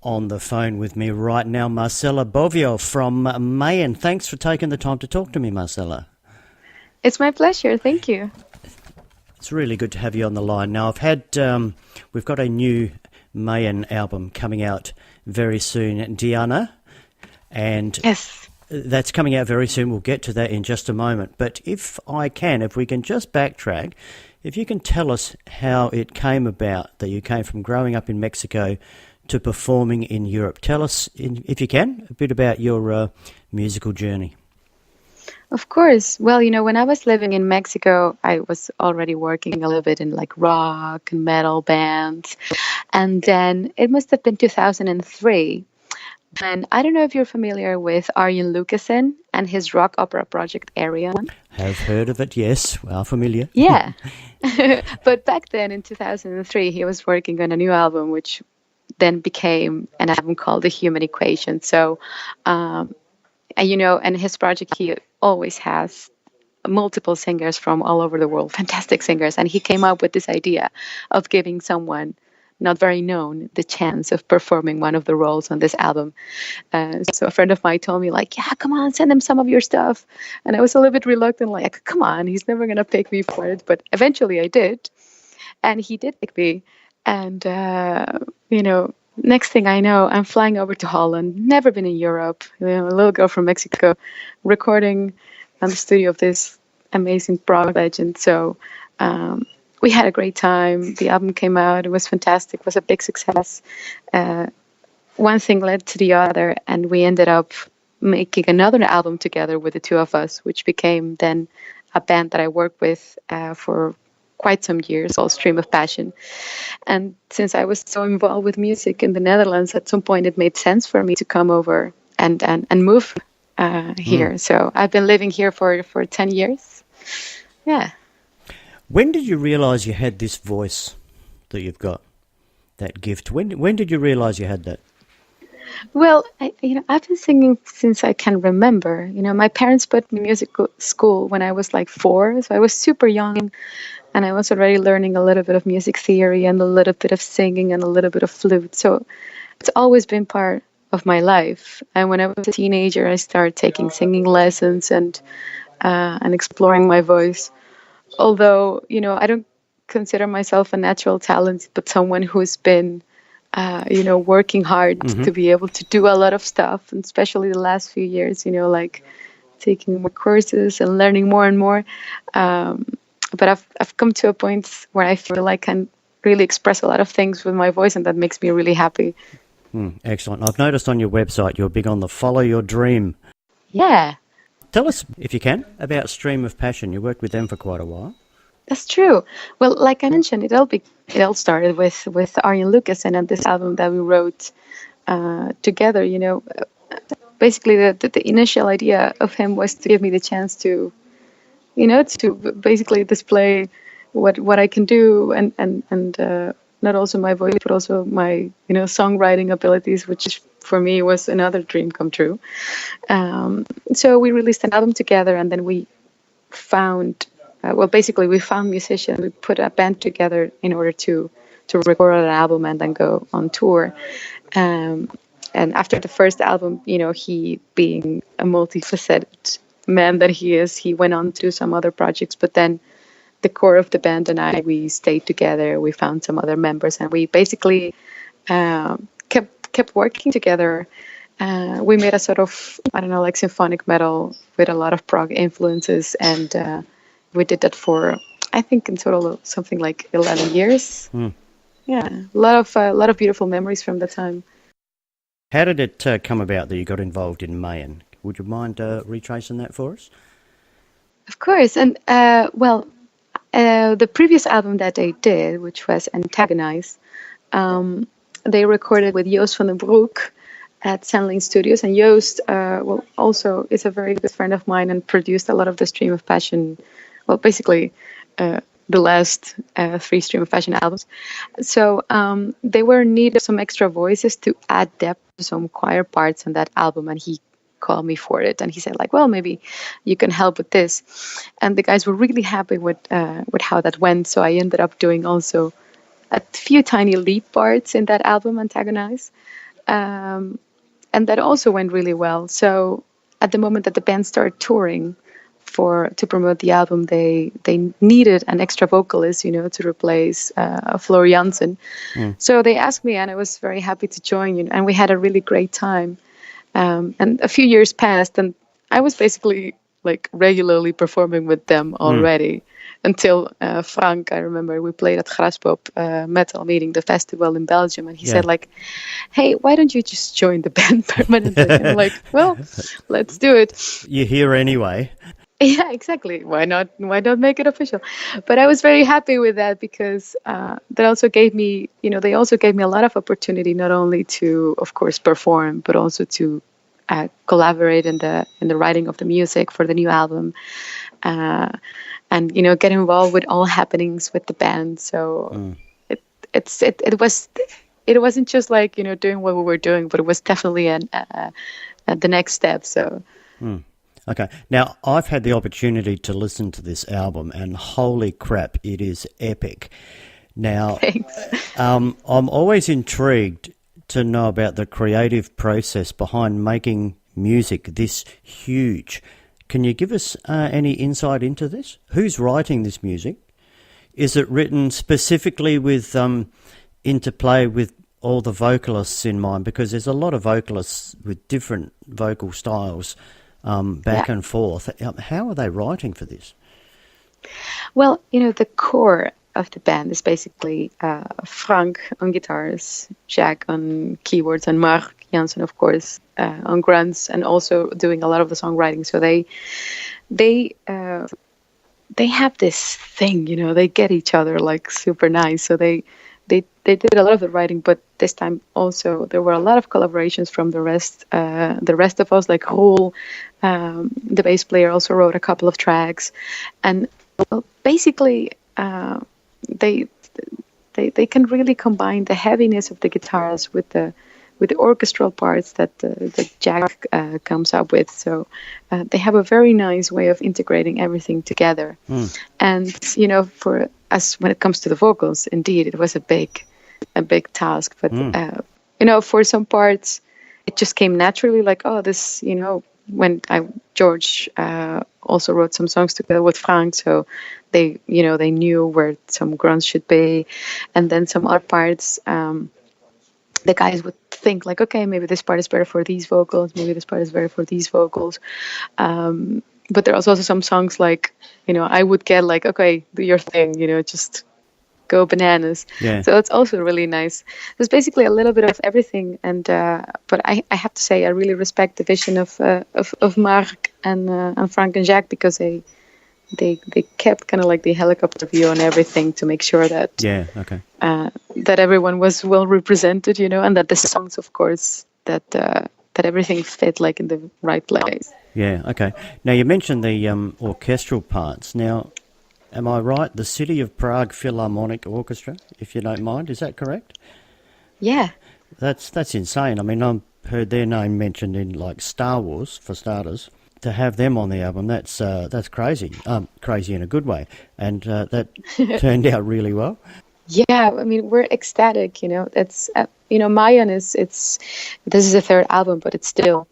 on the phone with me right now, Marcela Bovio from MaYaN. Thanks for taking the time to talk to me, Marcela. It's my pleasure. Thank you. It's really good to have you on the line. Now, we've got a new MaYaN album coming out very soon, Dhyana, and yes, that's coming out very soon. We'll get to that in just a moment. But if we can just backtrack, if you can tell us how it came about that you came from growing up in Mexico to performing in Europe. Tell us, if you can, a bit about your musical journey. Of course. Well, when I was living in Mexico, I was already working a little bit in like rock and metal bands. And then it must have been 2003. And I don't know if you're familiar with Arjen Lucassen and his rock opera project Arion. Have heard of it, yes. Well, familiar. Yeah. But back then in 2003, he was working on a new album, which then became an album called The Human Equation. So, and his project, he always has multiple singers from all over the world, fantastic singers. And he came up with this idea of giving someone not very known the chance of performing one of the roles on this album. So a friend of mine told me, like, yeah, come on, send him some of your stuff. And I was a little bit reluctant, like, come on, he's never going to pick me for it. But eventually I did. And he did pick me. And, next thing I know, I'm flying over to Holland, never been in Europe, a little girl from Mexico, recording on the studio of this amazing prog legend. So we had a great time. The album came out. It was fantastic. It was a big success. One thing led to the other, and we ended up making another album together with the two of us, which became then a band that I worked with for quite some years, called Stream of Passion. And since I was so involved with music in the Netherlands, at some point it made sense for me to come over and move here. So I've been living here for 10 years. Yeah. When did you realize you had this voice that you've got, that gift? When did you realize you had that? Well, I've been singing since I can remember. My parents put me in music school when I was like 4, so I was super young, and I was already learning a little bit of music theory and a little bit of singing and a little bit of flute. So it's always been part of my life. And when I was a teenager, I started taking singing lessons and exploring my voice. Although, I don't consider myself a natural talent, but someone who's been, working hard to be able to do a lot of stuff, and especially the last few years, like taking more courses and learning more and more. But I've come to a point where I feel like I can really express a lot of things with my voice, and that makes me really happy. Excellent. I've noticed on your website you're big on the Follow Your Dream. Yeah. Tell us, if you can, about Stream of Passion. You worked with them for quite a while. That's true. Well, like I mentioned, it all started with Arjen Lucassen and this album that we wrote together. Basically the initial idea of him was to give me the chance to basically display what I can do and not also my voice, but also my songwriting abilities, which for me was another dream come true. So we released an album together, and then we found musicians. We put a band together in order to record an album and then go on tour. And after the first album, he being a multifaceted man that he is, he went on to do some other projects, but then the core of the band and we stayed together. We found some other members, and we basically kept working together. We made a sort of, like symphonic metal with a lot of prog influences, and we did that for, I think, in total something like 11 years. Yeah, a lot of beautiful memories from the time. How did it come about that you got involved in MaYaN? Would you mind retracing that for us? Of course. And, the previous album that they did, which was Antagonize, they recorded with Joost van den Broek at Sandling Studios. And Joost, also is a very good friend of mine and produced a lot of the Stream of Passion, basically the last 3 Stream of Passion albums. So they were in need of some extra voices to add depth to some choir parts on that album, and he called me for it, and he said, like, well, maybe you can help with this. And the guys were really happy with how that went, so I ended up doing also a few tiny lead parts in that album, Antagonize. and that also went really well. So at the moment that the band started touring to promote the album, they needed an extra vocalist, to replace Floor Jansen. So they asked me, and I was very happy to join. And we had a really great time. And a few years passed, and I was basically like regularly performing with them already. Until Frank, I remember we played at Graspop Metal Meeting, the festival in Belgium, and he said like, "Hey, why don't you just join the band permanently?" And I'm like, "Well, let's do it." You're here anyway. Yeah, exactly. Why not? Why not make it official? But I was very happy with that because that also gave me, they also gave me a lot of opportunity, not only to, of course, perform, but also to collaborate in the writing of the music for the new album. And get involved with all happenings with the band. So it wasn't just like doing what we were doing, but it was definitely the next step. So. Okay, now I've had the opportunity to listen to this album, and holy crap, it is epic. Now, I'm always intrigued to know about the creative process behind making music this huge. Can you give us any insight into this? Who's writing this music? Is it written specifically with interplay with all the vocalists in mind? Because there's a lot of vocalists with different vocal styles back and forth. How are they writing for this? Well, the core of the band is basically Frank on guitars, Jack on keyboards, and Mark Jansen, of course, on grunts, and also doing a lot of the songwriting. So they have this thing, they get each other like super nice. So they did a lot of the writing, but this time also there were a lot of collaborations from the rest of us, like Roel, the bass player, also wrote a couple of tracks, and basically they can really combine the heaviness of the guitars with the orchestral parts that Jack comes up with. So they have a very nice way of integrating everything together. And for us, when it comes to the vocals, indeed it was a big task. But for some parts, it just came naturally. Like, oh, this, when George also wrote some songs together with Frank, so they knew where some grunts should be, and then some other parts. The guys would think like, okay, maybe this part is better for these vocals, maybe this part is better for these vocals. But there was also some songs like, I would get like, okay, do your thing, just go bananas. Yeah. So it's also really nice. There's basically a little bit of everything, and but I have to say I really respect the vision of Mark and Frank and Jacques, because they kept kind of like the helicopter view on everything to make sure that that everyone was well represented, and that the songs, of course, that everything fit like in the right place. Yeah, okay. Now you mentioned the orchestral parts. Now, am I right? The City of Prague Philharmonic Orchestra, if you don't mind, is that correct? Yeah. That's insane. I mean, I've heard their name mentioned in like Star Wars, for starters. To have them on the album, that's crazy. Crazy in a good way, and that turned out really well. Yeah, I mean, we're ecstatic. It's MaYaN is this is the third album, but it's still,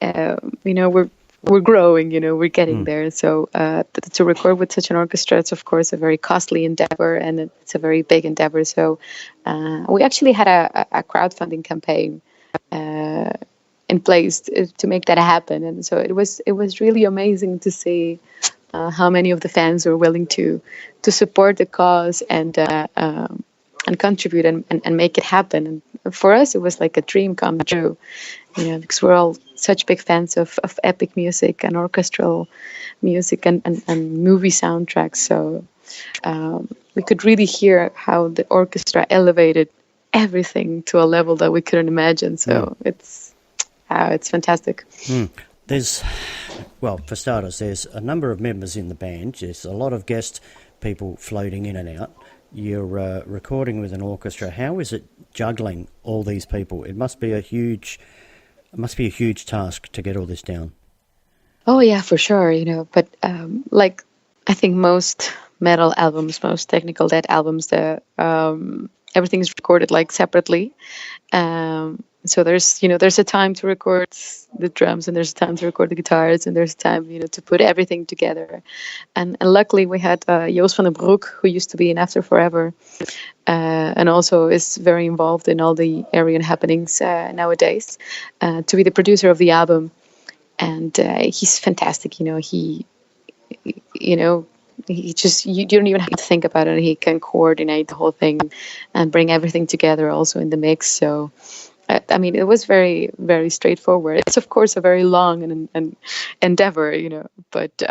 we're growing. We're getting there. So to record with such an orchestra, it's of course a very costly endeavor, and it's a very big endeavor. So we actually had a crowdfunding campaign in place to make that happen, and so it was really amazing to see how many of the fans were willing to support the cause and contribute and make it happen. And for us, it was like a dream come true, because we're all such big fans of epic music and orchestral music and movie soundtracks. So we could really hear how the orchestra elevated everything to a level that we couldn't imagine. So it's fantastic. For starters, there's a number of members in the band. There's a lot of guest people floating in and out. You're recording with an orchestra. How is it juggling all these people? It must be a huge task to get all this down. Oh yeah, for sure. But like I think most metal albums, most technical death albums, everything's recorded like separately. So there's a time to record the drums, and there's a time to record the guitars, and there's time, to put everything together. And luckily we had Joost van den Broek, who used to be in After Forever, and also is very involved in all the area happenings nowadays, to be the producer of the album. And he's fantastic. You know, he just, you don't even have to think about it. He can coordinate the whole thing and bring everything together also in the mix. So I mean, it was very, very straightforward. It's of course a very long and endeavor, but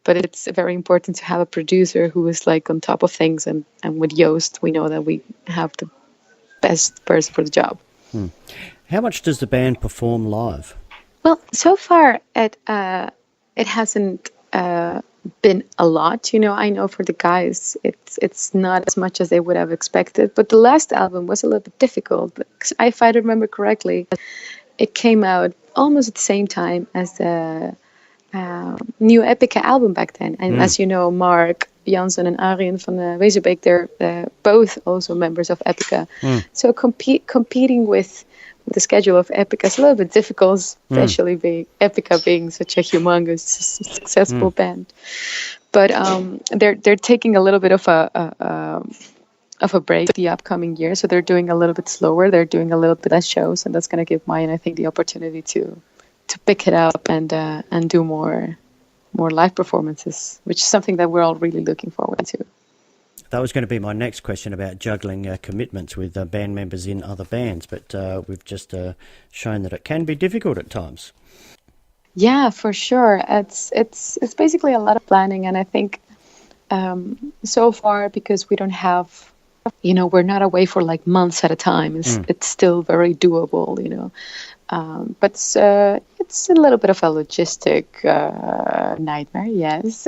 it's very important to have a producer who is like on top of things. And with Joost, we know that we have the best person for the job. How much does the band perform live? Well, so far it hasn't been a lot. I know for the guys it's not as much as they would have expected. But the last album was a little bit difficult. Because if I remember correctly, it came out almost at the same time as the new Epica album back then. And as you know, Mark Jansen and Arjen van Wezenbeek, they're both also members of Epica. So competing with the schedule of Epica is a little bit difficult, especially being Epica being such a humongous, successful band. But they're taking a little bit of a break the upcoming year, so they're doing a little bit slower. They're doing a little bit less shows, and that's going to give MaYaN, I think, the opportunity to pick it up and do more live performances, which is something that we're all really looking forward to. That was going to be my next question about juggling commitments with band members in other bands, but we've just shown that it can be difficult at times. Yeah, for sure. It's basically a lot of planning, and I think so far, because we don't have, we're not away for like months at a time. It's still very doable, but it's a little bit of a logistic nightmare, yes.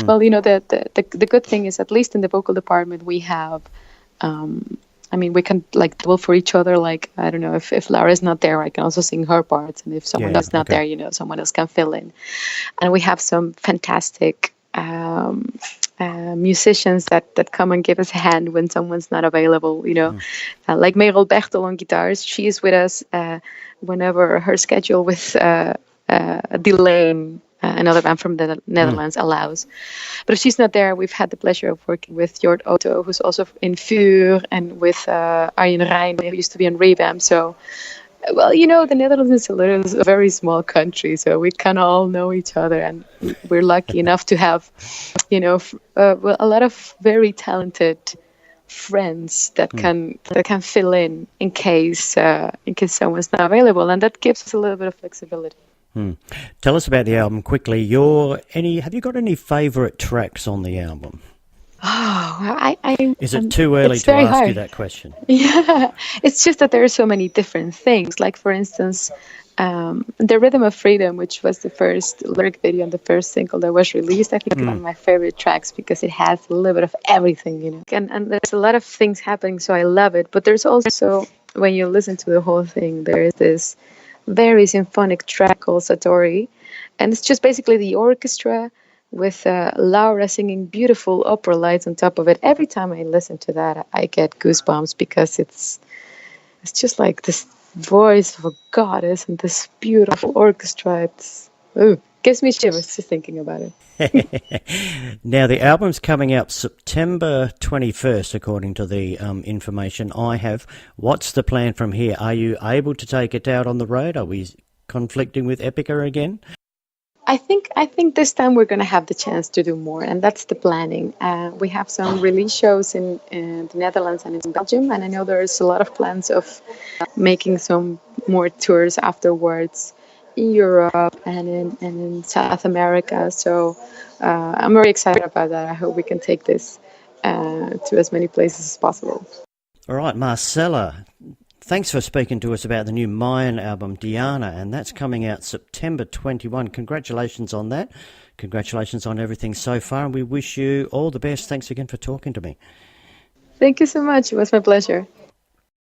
Well, the good thing is, at least in the vocal department, we have, we can like double for each other. Like, I don't know, if Lara's not there, I can also sing her parts. And if someone else is not there, someone else can fill in. And we have some fantastic musicians that come and give us a hand when someone's not available, like Merel Bechtel on guitars. She is with us whenever her schedule with Delane, another band from the Netherlands, allows. But if she's not there, we've had the pleasure of working with Jort Otto, who's also in Vuur, and with Arjen Rijn, who used to be in Revamp. So, well, the Netherlands is a very small country, so we kind of all know each other, and we're lucky enough to have, a lot of very talented friends that can fill in case someone's not available, and that gives us a little bit of flexibility. Tell us about the album quickly. Have you got any favourite tracks on the album? Oh, is it too early to ask you that question? Yeah, it's just that there are so many different things. Like, for instance, The Rhythm of Freedom, which was the first lyric video and the first single that was released, I think is one of my favorite tracks, because it has a little bit of everything, and there's a lot of things happening, so I love it. But there's also, when you listen to the whole thing, there is this very symphonic track called Satori, and it's just basically the orchestra with Laura singing beautiful opera lights on top of it. Every time I listen to that, I get goosebumps, because it's just like this voice of a goddess and this beautiful orchestra. Gives me shivers just thinking about it. Now, the album's coming out September 21st, according to the information I have. What's the plan from here? Are you able to take it out on the road? Are we conflicting with Epica again? I think this time we're going to have the chance to do more, and that's the planning. We have some release shows in the Netherlands and in Belgium, and I know there's a lot of plans of making some more tours afterwards in Europe and in South America. So I'm very excited about that. I hope we can take this to as many places as possible. All right, Marcela, thanks for speaking to us about the new MaYaN album, Dhyana, and that's coming out September 21. Congratulations on that. Congratulations on everything so far, and we wish you all the best. Thanks again for talking to me. Thank you so much. It was my pleasure.